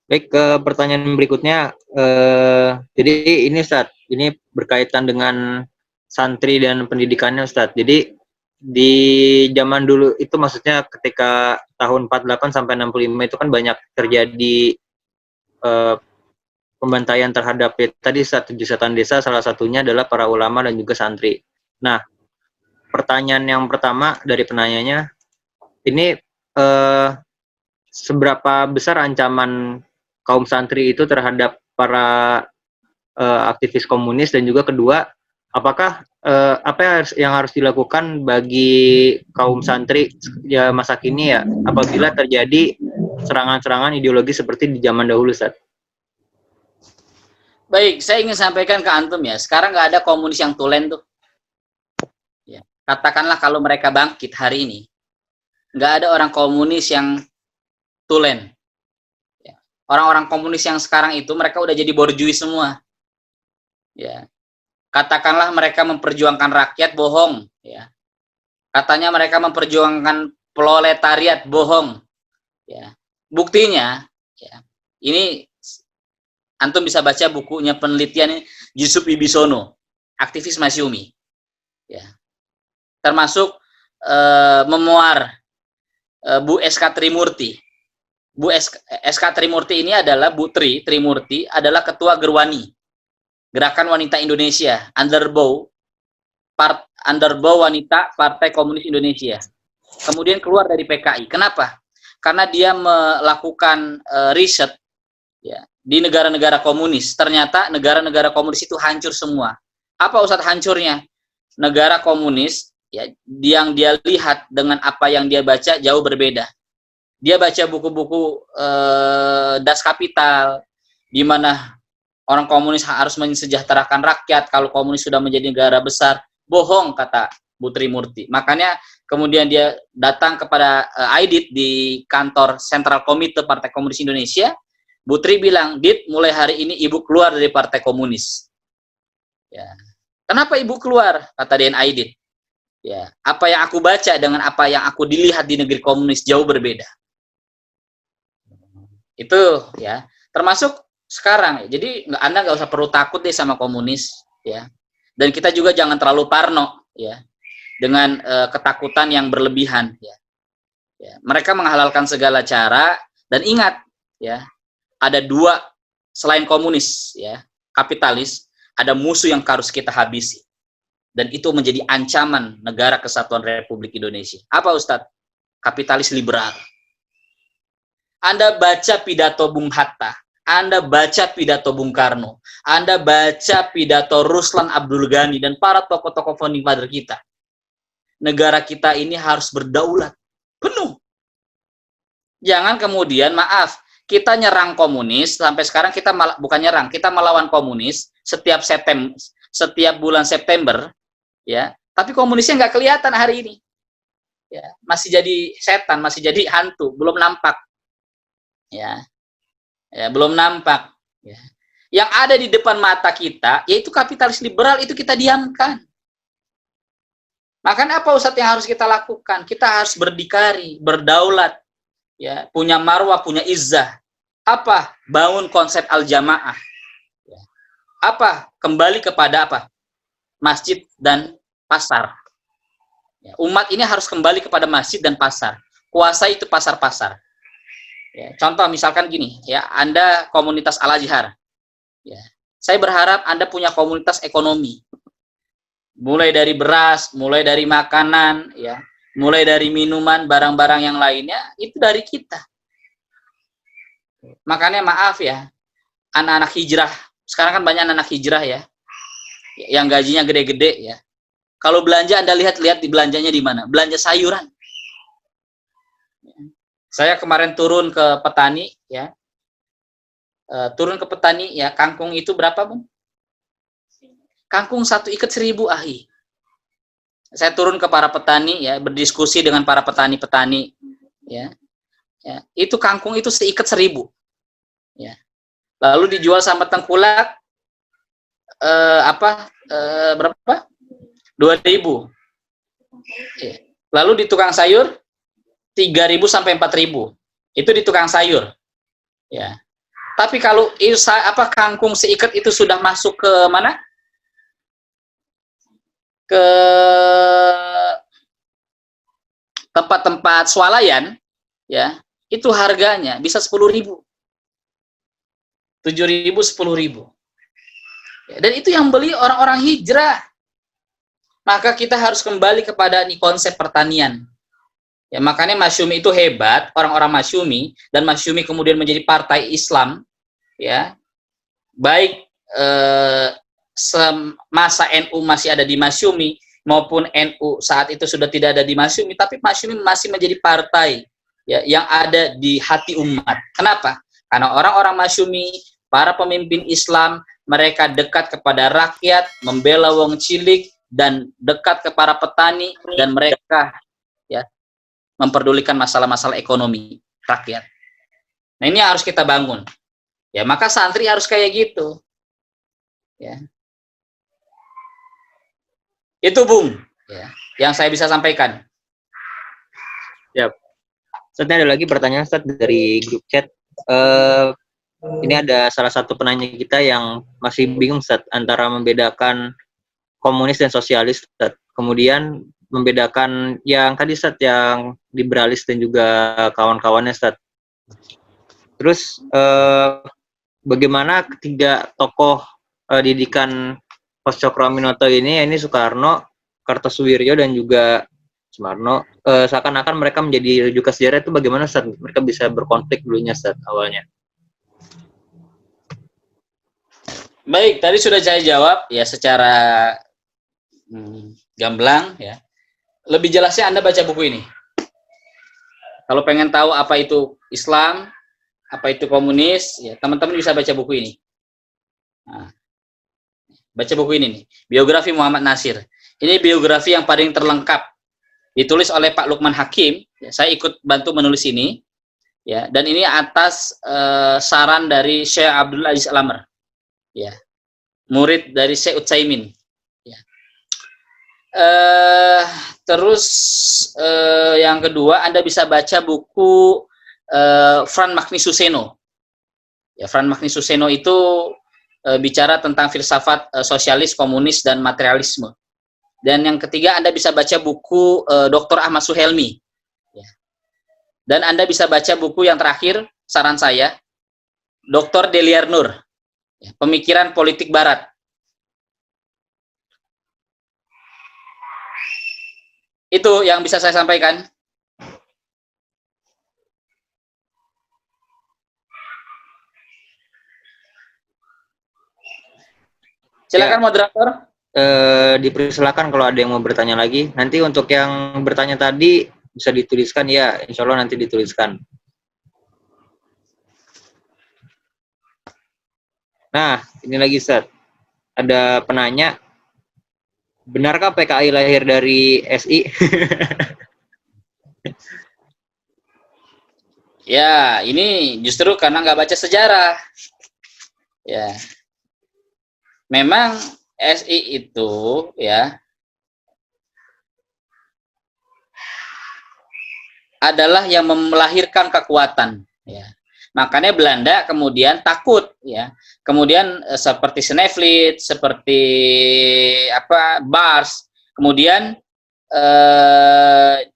Baik, ke pertanyaan berikutnya. Jadi ini Ustadz, ini berkaitan dengan santri dan pendidikannya Ustadz. Jadi di zaman dulu itu maksudnya ketika tahun 48 sampai 65 itu kan banyak terjadi pembantaian terhadap tadi 7 setan desa, salah satunya adalah para ulama dan juga santri. Nah, pertanyaan yang pertama dari penanyanya, ini seberapa besar ancaman kaum santri itu terhadap para aktivis komunis, dan juga kedua, apakah apa yang harus dilakukan bagi kaum santri ya masa kini ya apabila terjadi serangan-serangan ideologi seperti di zaman dahulu, Ustaz? Baik, saya ingin sampaikan ke antum ya, sekarang nggak ada komunis yang tulen tuh. Ya, katakanlah kalau mereka bangkit hari ini, nggak ada orang komunis yang tulen. Ya. Orang-orang komunis yang sekarang itu mereka udah jadi borjuis semua. Ya. Katakanlah mereka memperjuangkan rakyat, bohong, ya. Katanya mereka memperjuangkan proletariat, bohong, ya. Buktinya, ya, ini antum bisa baca bukunya penelitian Yusuf Ibisono, aktivis Masyumi, ya. Termasuk memoir Bu SK Trimurti. Bu SK Trimurti ini adalah Bu Trimurti adalah ketua Gerwani, Gerakan Wanita Indonesia, underbow wanita Partai Komunis Indonesia. Kemudian keluar dari PKI. Kenapa? Karena dia melakukan riset, ya, di negara-negara komunis. Ternyata negara-negara komunis itu hancur semua. Apa Ustadz hancurnya? Negara komunis, ya, yang dia lihat dengan apa yang dia baca jauh berbeda. Dia baca buku-buku Das Kapital, di mana orang komunis harus mensejahterakan rakyat kalau komunis sudah menjadi negara besar. Bohong, kata Bu Trimurti. Makanya kemudian dia datang kepada Aidit di kantor Sentral Komite Partai Komunis Indonesia. Bu Tri bilang, Dit, mulai hari ini ibu keluar dari Partai Komunis. Ya. Kenapa ibu keluar? Kata Dian Aidit. Ya, apa yang aku baca dengan apa yang aku dilihat di negeri komunis jauh berbeda. Itu, ya, termasuk sekarang. Jadi Anda nggak usah perlu takut deh sama komunis, ya. Dan kita juga jangan terlalu parno, ya, dengan ketakutan yang berlebihan, ya. Ya. Mereka menghalalkan segala cara, dan ingat, ya, ada 2 selain komunis, ya, kapitalis, ada musuh yang harus kita habisi. Dan itu menjadi ancaman negara kesatuan Republik Indonesia. Apa Ustadz? Kapitalis liberal. Anda baca pidato Bung Hatta, Anda baca pidato Bung Karno, Anda baca pidato Ruslan Abdul Ghani dan para tokoh-tokoh founding father kita. Negara kita ini harus berdaulat penuh. Jangan kemudian, maaf, kita nyerang komunis, sampai sekarang kita bukan nyerang, kita melawan komunis setiap bulan September, ya, Tapi komunisnya nggak kelihatan hari ini. Ya, masih jadi setan, masih jadi hantu, belum nampak. Ya, belum nampak. Ya. Yang ada di depan mata kita, yaitu kapitalis liberal, itu kita diamkan. Makanya apa Ustadz yang harus kita lakukan? Kita harus berdikari, berdaulat, ya, punya marwah, punya izzah. Apa? Bangun konsep al-jamaah. Ya. Apa? Kembali kepada apa? Masjid dan pasar. Ya, umat ini harus kembali kepada masjid dan pasar. Kuasai itu pasar-pasar. Ya, contoh misalkan gini, ya, Anda komunitas Al-Azhar. Ya, saya berharap Anda punya komunitas ekonomi. Mulai dari beras, mulai dari makanan, ya, mulai dari minuman, barang-barang yang lainnya, itu dari kita. Makanya maaf ya, anak-anak hijrah, sekarang kan banyak anak hijrah ya, yang gajinya gede-gede ya. Kalau belanja Anda lihat-lihat di belanjanya di mana? Belanja sayuran. Saya kemarin turun ke petani ya. Turun ke petani ya, kangkung itu berapa, Bung? Kangkung 1 ikat 1.000, ahi. Saya turun ke para petani ya, berdiskusi dengan para petani-petani ya. Ya, itu kangkung itu seikat 1.000. Ya. Lalu dijual sama tengkulak berapa? 2.000. Ya. Lalu di tukang sayur 3.000 sampai 4.000. Itu di tukang sayur. Ya. Tapi kalau kangkung seikat itu sudah masuk ke mana? Ke tempat-tempat swalayan, ya, itu harganya bisa 10.000. 7.000, 10.000. Ya, dan itu yang beli orang-orang hijrah. Maka kita harus kembali kepada konsep pertanian. Ya, makanya Masyumi itu hebat, orang-orang Masyumi, dan Masyumi kemudian menjadi partai Islam, ya. Baik semasa NU masih ada di Masyumi maupun NU saat itu sudah tidak ada di Masyumi, tapi Masyumi masih menjadi partai ya yang ada di hati umat. Kenapa? Karena orang-orang Masyumi, para pemimpin Islam, mereka dekat kepada rakyat, membela wong cilik, dan dekat ke para petani, dan mereka ya memperdulikan masalah-masalah ekonomi rakyat. Nah, ini harus kita bangun. Ya, maka santri harus kayak gitu. Ya. Itu, Bung, ya, yang saya bisa sampaikan. Siap. Ustaz, ada lagi pertanyaan Ustaz dari grup chat. Ini ada salah satu penanya kita yang masih bingung Ustaz antara membedakan komunis dan sosialis Ustaz. Kemudian membedakan yang tadi Ustaz yang liberalis dan juga kawan-kawannya Ustaz. Terus bagaimana ketiga tokoh didikan Kos Cokroaminoto ini Soekarno, Kartosuwiryo dan juga Sumarno, seakan-akan mereka menjadi rujukan sejarah itu bagaimana Ustaz? Mereka bisa berkonflik dulunya Ustaz awalnya. Baik, tadi sudah saya jawab ya secara gamblang ya. Lebih jelasnya Anda baca buku ini. Kalau pengen tahu apa itu Islam, apa itu komunis, ya teman-teman bisa baca buku ini. Nah, baca buku ini nih, biografi Muhammad Nasir. Ini biografi yang paling terlengkap. Ditulis oleh Pak Lukman Hakim. Ya, saya ikut bantu menulis ini. Ya, dan ini atas saran dari Syekh Abdul Aziz Al-Amr. Ya, murid dari Syekh Utsaimin. Ya. Terus yang kedua, Anda bisa baca buku Frans Magnisuseno. Ya, Frans Magnisuseno itu bicara tentang filsafat sosialis, komunis, dan materialisme. Dan yang ketiga, Anda bisa baca buku Dr. Ahmad Suhelmi. Ya. Dan Anda bisa baca buku yang terakhir, saran saya, Dr. Deliar Nur, ya, Pemikiran Politik Barat. Itu yang bisa saya sampaikan. Silakan ya, moderator. Dipersilakan kalau ada yang mau bertanya lagi. Nanti untuk yang bertanya tadi bisa dituliskan ya, insya Allah nanti dituliskan. Nah, ini lagi Ustaz. Ada penanya. Benarkah PKI lahir dari SI? Ya, ini justru karena nggak baca sejarah. Ya, memang SI itu ya adalah yang melahirkan kekuatan. Ya, makanya Belanda kemudian takut. Ya, kemudian seperti Snevely, seperti apa Bars, kemudian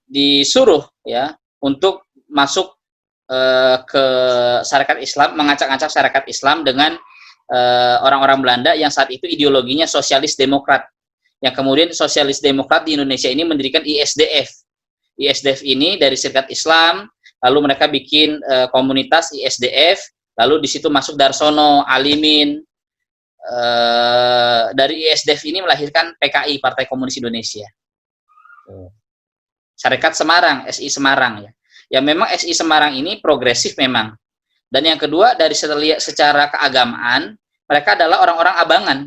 disuruh ya untuk masuk ke syarikat Islam, mengacak-acak syarikat Islam dengan orang-orang Belanda yang saat itu ideologinya sosialis demokrat. Yang kemudian sosialis demokrat di Indonesia ini mendirikan ISDF. ISDF ini dari Serikat Islam, lalu mereka bikin komunitas ISDF, lalu di situ masuk Darsono, Alimin. Dari ISDF ini melahirkan PKI, Partai Komunis Indonesia. Syarikat Semarang, SI Semarang ya. Ya memang SI Semarang ini progresif memang. Dan yang kedua dari secara keagamaan, mereka adalah orang-orang abangan.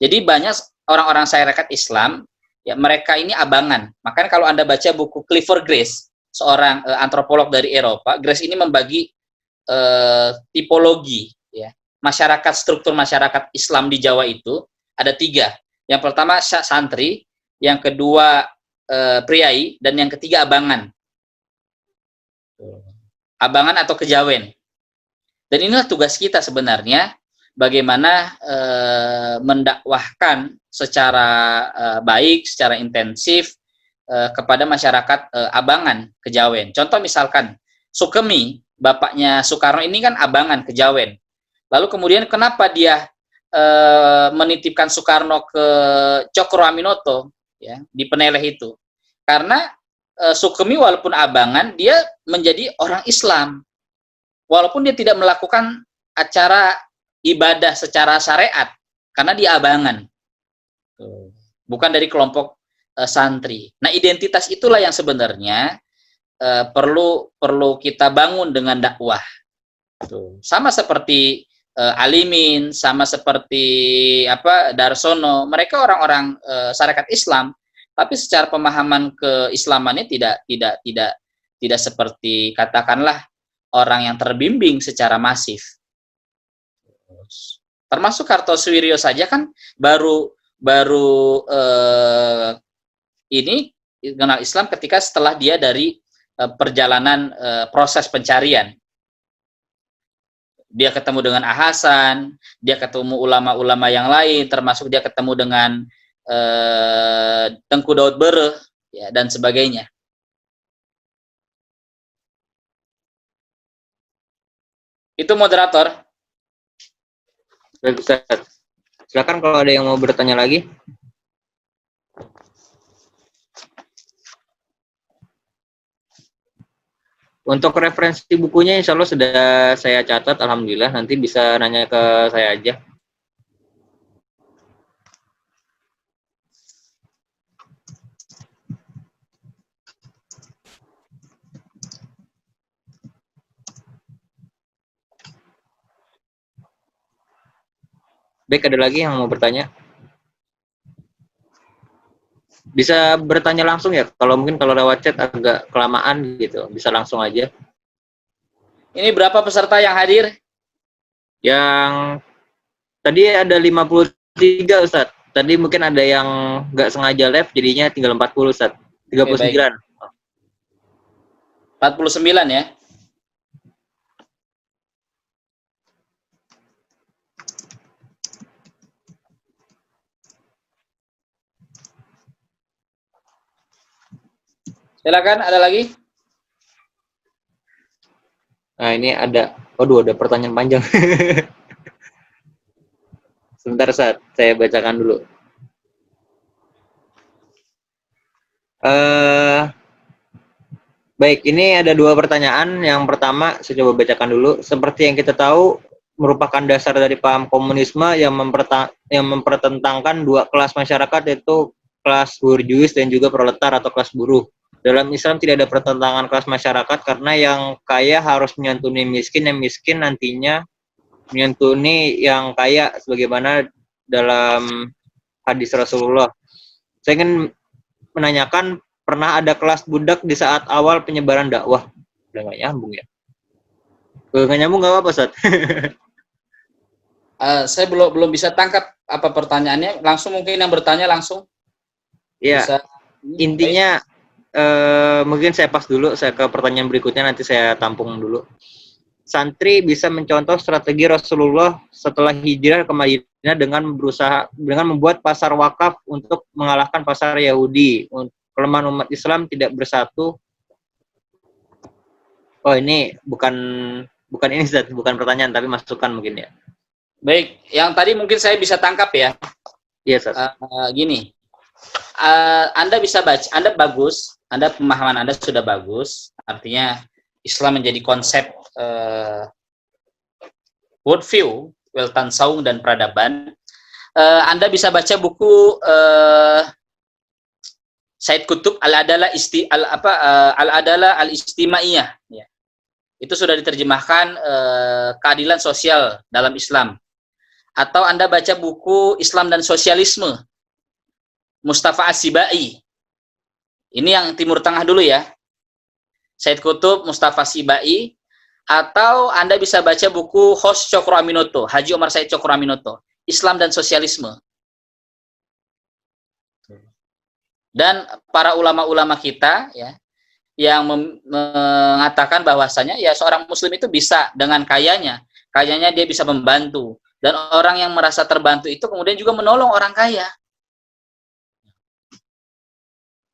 Jadi banyak orang-orang syarikat Islam, ya mereka ini abangan. Makanya kalau Anda baca buku Clifford Grace, seorang antropolog dari Eropa, Grace ini membagi tipologi ya. Masyarakat, struktur masyarakat Islam di Jawa itu ada 3. Yang pertama santri, yang kedua priai, dan yang ketiga abangan. Abangan atau kejawen. Dan inilah tugas kita sebenarnya, bagaimana mendakwahkan secara baik, secara intensif kepada masyarakat abangan, kejawen. Contoh misalkan, Sukemi, bapaknya Soekarno ini kan abangan, kejawen. Lalu kemudian kenapa dia menitipkan Soekarno ke Cokro Aminoto, ya, di Peneleh itu? Karena Sukemi walaupun abangan, dia menjadi orang Islam. Walaupun dia tidak melakukan acara ibadah secara syariat, karena dia abangan. Bukan dari kelompok santri. Nah, identitas itulah yang sebenarnya perlu kita bangun dengan dakwah. Sama seperti Alimin, sama seperti Darsono, mereka orang-orang syarikat Islam, tapi secara pemahaman keislamannya tidak seperti katakanlah orang yang terbimbing secara masif. Termasuk Kartosuwiryo saja kan baru ini kenal Islam ketika setelah dia dari perjalanan proses pencarian. Dia ketemu dengan Ahasan, dia ketemu ulama-ulama yang lain, termasuk dia ketemu dengan Tengku Daud Bereh, ya, dan sebagainya. Itu moderator. Baik, Ustaz. Silakan kalau ada yang mau bertanya lagi. Untuk referensi bukunya insya Allah sudah saya catat, alhamdulillah. Nanti bisa nanya ke saya aja. Baik, ada lagi yang mau bertanya? Bisa bertanya langsung ya, kalau mungkin kalau lewat chat agak kelamaan gitu, bisa langsung aja. Ini berapa peserta yang hadir? Yang tadi ada 53 Ustaz. Tadi mungkin ada yang nggak sengaja live, jadinya tinggal 40 Ustaz. 39. Oke, 49 ya. Silakan, ada lagi? Nah, ini ada, waduh, ada pertanyaan panjang. Sebentar, Ustaz, saya bacakan dulu. Baik, ini ada 2 pertanyaan. Yang pertama, saya coba bacakan dulu. Seperti yang kita tahu, merupakan dasar dari paham komunisme yang mempertentangkan 2 kelas masyarakat, yaitu kelas burjuis dan juga proletar atau kelas buruh. Dalam Islam tidak ada pertentangan kelas masyarakat karena yang kaya harus menyantuni miskin, yang miskin nantinya menyantuni yang kaya sebagaimana dalam hadis Rasulullah Saya ingin menanyakan, pernah ada kelas budak di saat awal penyebaran dakwah? Udah nggak nyambung ya? Nggak nyambung nggak apa-apa, Ustaz? Saya belum bisa tangkap apa pertanyaannya. Langsung mungkin yang bertanya langsung. Ya, Bisa. intinya mungkin saya pas dulu, saya ke pertanyaan berikutnya, nanti saya tampung dulu. Santri bisa mencontoh strategi Rasulullah setelah hijrah ke Madinah dengan membuat pasar wakaf untuk mengalahkan pasar Yahudi. Kelemahan umat Islam tidak bersatu. Oh, ini bukan ini, Ustaz, bukan pertanyaan tapi masukan mungkin ya. Baik, yang tadi mungkin saya bisa tangkap ya. Iya, Ustaz. Gini. Anda bisa baca, Anda bagus, Anda pemahaman Anda sudah bagus. Artinya Islam menjadi konsep worldview, Weltan Saung dan peradaban. Anda bisa baca buku Said Qutb Al-Adalah Al-Istimaiyah. Ya. Itu sudah diterjemahkan keadilan sosial dalam Islam. Atau Anda baca buku Islam dan Sosialisme Mustafa As-Sibai. Ini yang Timur Tengah dulu ya. Said Qutb, Mustafa Sibai, atau Anda bisa baca buku Hos Cokro Aminoto, Haji Omar Said Cokro Aminoto, Islam dan Sosialisme. Dan para ulama-ulama kita ya yang mengatakan bahwasanya ya seorang muslim itu bisa dengan kayanya dia bisa membantu, dan orang yang merasa terbantu itu kemudian juga menolong orang kaya.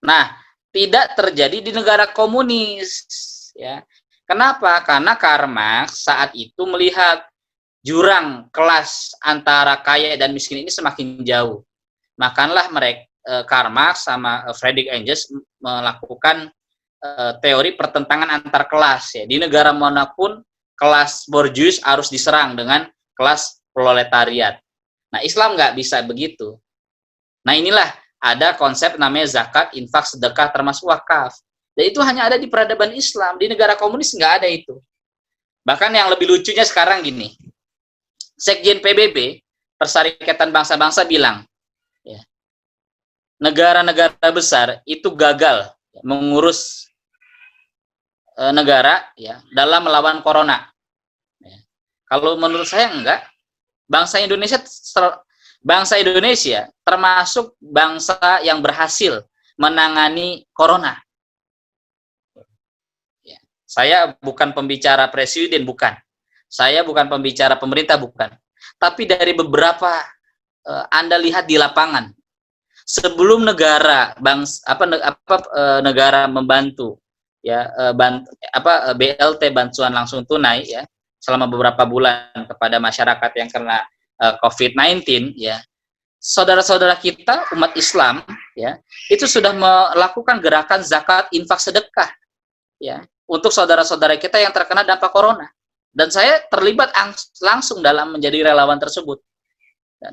Nah, tidak terjadi di negara komunis ya. Kenapa? Karena Karl Marx saat itu melihat jurang kelas antara kaya dan miskin ini semakin jauh. Makanlah mereka Karl Marx sama Friedrich Engels melakukan teori pertentangan antar kelas ya. Di negara manapun kelas borjuis harus diserang dengan kelas proletariat. Nah, Islam nggak bisa begitu. Nah, inilah ada konsep namanya zakat, infak, sedekah, termasuk wakaf. Dan itu hanya ada di peradaban Islam. Di negara komunis nggak ada itu. Bahkan yang lebih lucunya sekarang gini. Sekjen PBB, Perserikatan Bangsa-Bangsa bilang, ya, negara-negara besar itu gagal mengurus negara ya dalam melawan corona. Ya. Kalau menurut saya enggak. Bangsa Indonesia termasuk bangsa yang berhasil menangani corona. Ya. Saya bukan pembicara presiden, bukan. Saya bukan pembicara pemerintah, bukan. Tapi dari beberapa Anda lihat di lapangan, sebelum negara negara membantu ya BLT, bantuan langsung tunai ya selama beberapa bulan kepada masyarakat yang kena COVID-19 ya, saudara-saudara kita umat Islam ya itu sudah melakukan gerakan zakat, infak, sedekah ya untuk saudara-saudara kita yang terkena dampak corona, dan saya terlibat langsung dalam menjadi relawan tersebut,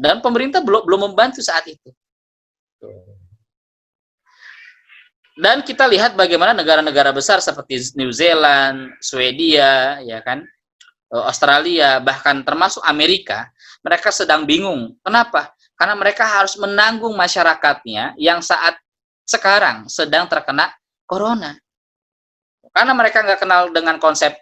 dan pemerintah belum membantu saat itu. Dan kita lihat bagaimana negara-negara besar seperti New Zealand, Swedia, ya kan, Australia, bahkan termasuk Amerika, mereka sedang bingung. Kenapa? Karena mereka harus menanggung masyarakatnya yang saat sekarang sedang terkena corona. Karena mereka nggak kenal dengan konsep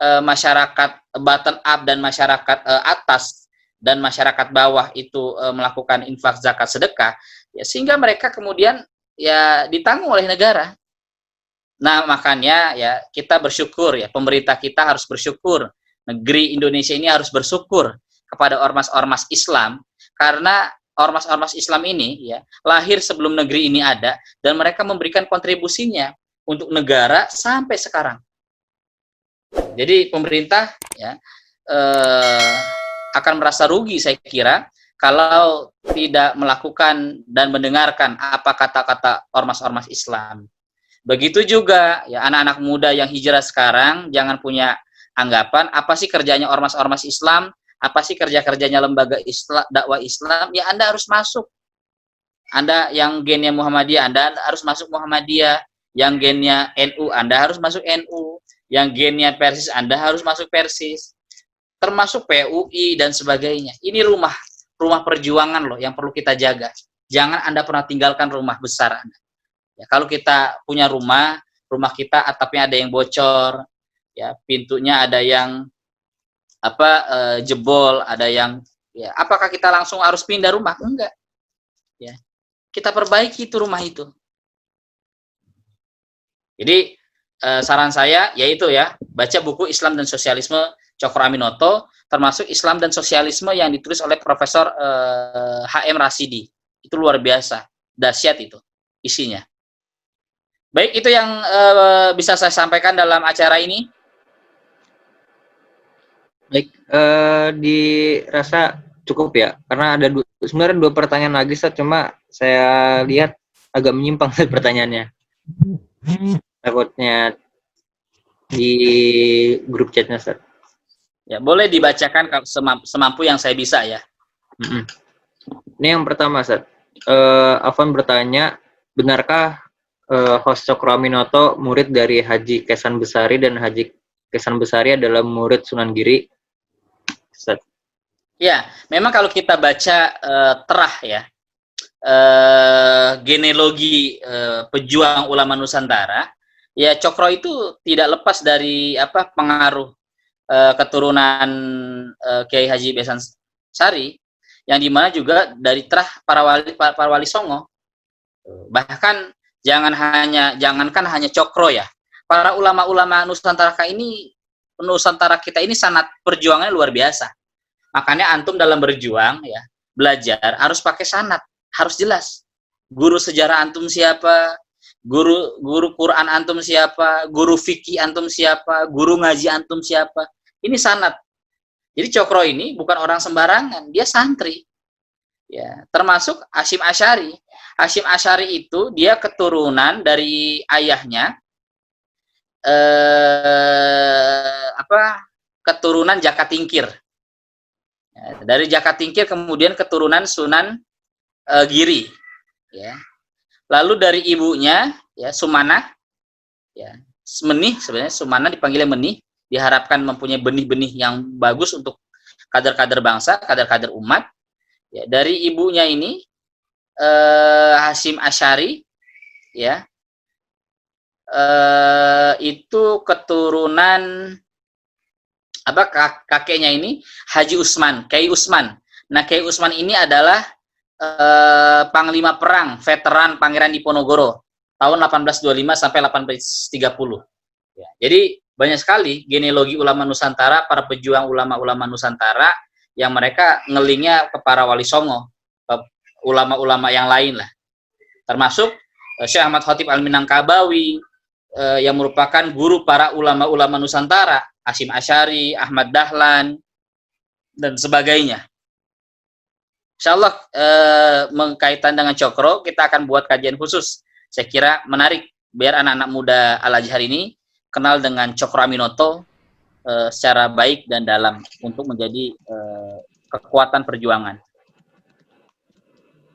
masyarakat bottom up dan masyarakat atas dan masyarakat bawah itu melakukan infak, zakat, sedekah, ya sehingga mereka kemudian ya ditanggung oleh negara. Nah, makanya ya kita bersyukur ya, pemerintah kita harus bersyukur, negeri Indonesia ini harus bersyukur kepada ormas-ormas Islam, karena ormas-ormas Islam ini ya lahir sebelum negeri ini ada, dan mereka memberikan kontribusinya untuk negara sampai sekarang. Jadi pemerintah ya akan merasa rugi saya kira kalau tidak melakukan dan mendengarkan apa kata-kata ormas-ormas Islam. Begitu juga ya anak-anak muda yang hijrah sekarang, jangan punya anggapan apa sih kerjanya ormas-ormas Islam, apa sih kerja-kerjanya lembaga Islam, dakwah Islam, ya Anda harus masuk. Anda yang gennya Muhammadiyah, Anda harus masuk Muhammadiyah. Yang gennya NU, Anda harus masuk NU. Yang gennya Persis, Anda harus masuk Persis. Termasuk PUI dan sebagainya. Ini rumah perjuangan loh yang perlu kita jaga. jangan Anda pernah tinggalkan rumah besar Anda. Ya, kalau kita punya rumah kita atapnya ada yang bocor, ya, pintunya ada yang jebol, ada yang, ya, apakah kita langsung harus pindah rumah? Enggak. Ya, kita perbaiki itu rumah itu. Jadi saran saya yaitu ya, baca buku Islam dan Sosialisme Cokro Aminoto, termasuk Islam dan Sosialisme yang ditulis oleh Profesor H.M. Rasidi. Itu luar biasa, dahsyat itu isinya. Baik, itu yang bisa saya sampaikan dalam acara ini. Baik, dirasa cukup ya, karena ada sebenarnya 2 pertanyaan lagi, Ustaz, cuma saya lihat agak menyimpang pertanyaannya. Takutnya di grup chatnya, Ustaz. Ya, boleh dibacakan semampu yang saya bisa ya. Ini yang pertama, Ustaz. Afwan bertanya, benarkah host Cokro Aminoto murid dari Haji Kesan Besari dan Haji Kesan Besari adalah murid Sunan Giri? Ustaz. Ya, memang kalau kita baca terah ya, genealogi pejuang ulama Nusantara, ya Cokro itu tidak lepas dari pengaruh keturunan Kiai Haji Besan Sari, yang dimana juga dari terah para wali songo. Bahkan jangankan hanya Cokro ya, para ulama-ulama Nusantara kita ini sangat perjuangannya luar biasa. Makanya antum dalam berjuang ya, belajar harus pakai sanad, harus jelas. Guru sejarah antum siapa, guru Quran antum siapa, guru fikih antum siapa, guru ngaji antum siapa. Ini sanad. Jadi Cokro ini bukan orang sembarangan, dia santri. Ya, termasuk Hasyim Asy'ari. Hasyim Asy'ari itu dia keturunan dari ayahnya keturunan Jakatingkir. Ya, dari Jakatingkir kemudian keturunan Sunan Giri. Ya. Lalu dari ibunya ya Sumanah, ya Menih, sebenarnya Sumanah dipanggilnya Menih, diharapkan mempunyai benih-benih yang bagus untuk kader-kader bangsa, kader-kader umat. Ya, dari ibunya ini Hasyim Asy'ari, ya itu keturunan kakeknya ini Haji Usman, Kiai Usman. Nah, Kiai Usman ini adalah panglima perang veteran Pangeran Diponegoro tahun 1825 sampai 1830. Ya, jadi banyak sekali genealogi ulama Nusantara, para pejuang ulama-ulama Nusantara yang mereka ngelingnya ke para wali songo, ke ulama-ulama yang lain lah. Termasuk Syekh Ahmad Khatib Al-Minangkabawi yang merupakan guru para ulama-ulama Nusantara, Hasyim Asy'ari, Ahmad Dahlan, dan sebagainya. Insyaallah mengkaitan dengan Cokro, kita akan buat kajian khusus. Saya kira menarik biar anak-anak muda Al-Azhar ini kenal dengan Cokro Aminoto secara baik dan dalam untuk menjadi kekuatan perjuangan.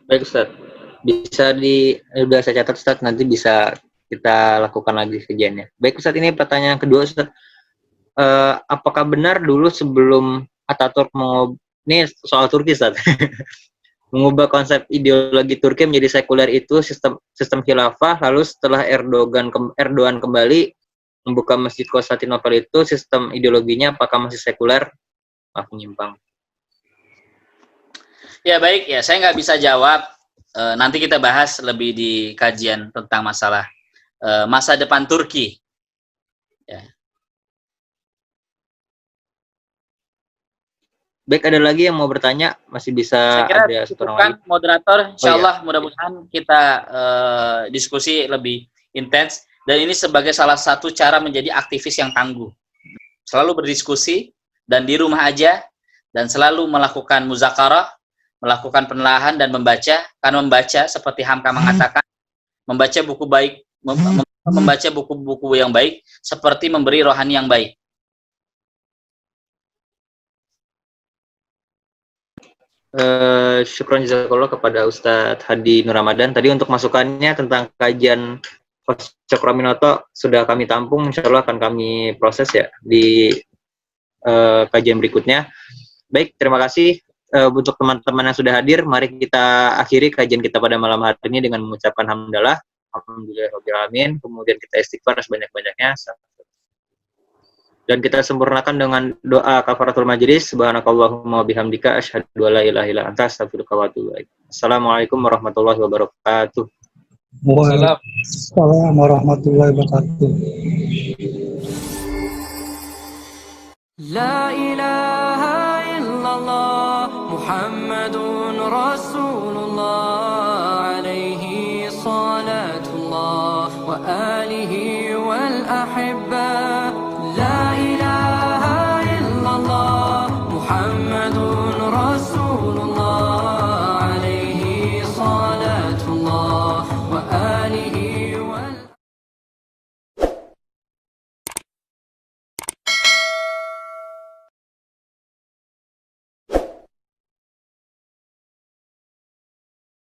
Baik, Ustaz. Bisa udah saya catat, Ustaz, nanti bisa kita lakukan lagi kajiannya. Baik, Ustaz, ini pertanyaan kedua, Ustaz. Apakah benar dulu sebelum Ataturk ini soal Turki, Ustaz, mengubah konsep ideologi Turki menjadi sekuler itu sistem khilafah, lalu setelah Erdogan kembali membuka Masjid Konstantinopel itu sistem ideologinya apakah masih sekuler? Menyimpang. Ya baik, ya saya nggak bisa jawab. Nanti kita bahas lebih di kajian tentang masalah masa depan Turki. Ya. Baik, ada lagi yang mau bertanya? Masih bisa. Saya kira ada satu orang lagi. Moderator, insyaallah mudah-mudahan kita diskusi lebih intens. Dan ini sebagai salah satu cara menjadi aktivis yang tangguh. Selalu berdiskusi dan di rumah aja, dan selalu melakukan muzakarah, melakukan penelaahan dan membaca. Karena membaca seperti Hamka mengatakan, membaca buku baik, membaca buku-buku yang baik seperti memberi rohani yang baik. Syukron jazakallah kepada Ustadz Hadi Nur Ramadan. Tadi untuk masukannya tentang kajian Cokro Aminoto sudah kami tampung, insya Allah akan kami proses ya di kajian berikutnya. Baik, terima kasih untuk teman-teman yang sudah hadir, mari kita akhiri kajian kita pada malam hari ini dengan mengucapkan hamdalah, alhamdulillahirobbilalamin, kemudian kita istighfar sebanyak-banyaknya, dan kita sempurnakan dengan doa kafaratul majlis. Subhanakallahumma bihamdika asyhadu an la ilaha illa anta astaghfiruka wa atubu ilaik. Assalamualaikum warahmatullahi wabarakatuh. Waalaikumsalam warahmatullahi wabarakatuh. لا إله إلا الله محمد رسول الله عليه صلاة الله وآله والأحبة لا إله إلا الله محمد رسول الله عليه صلاة الله وآله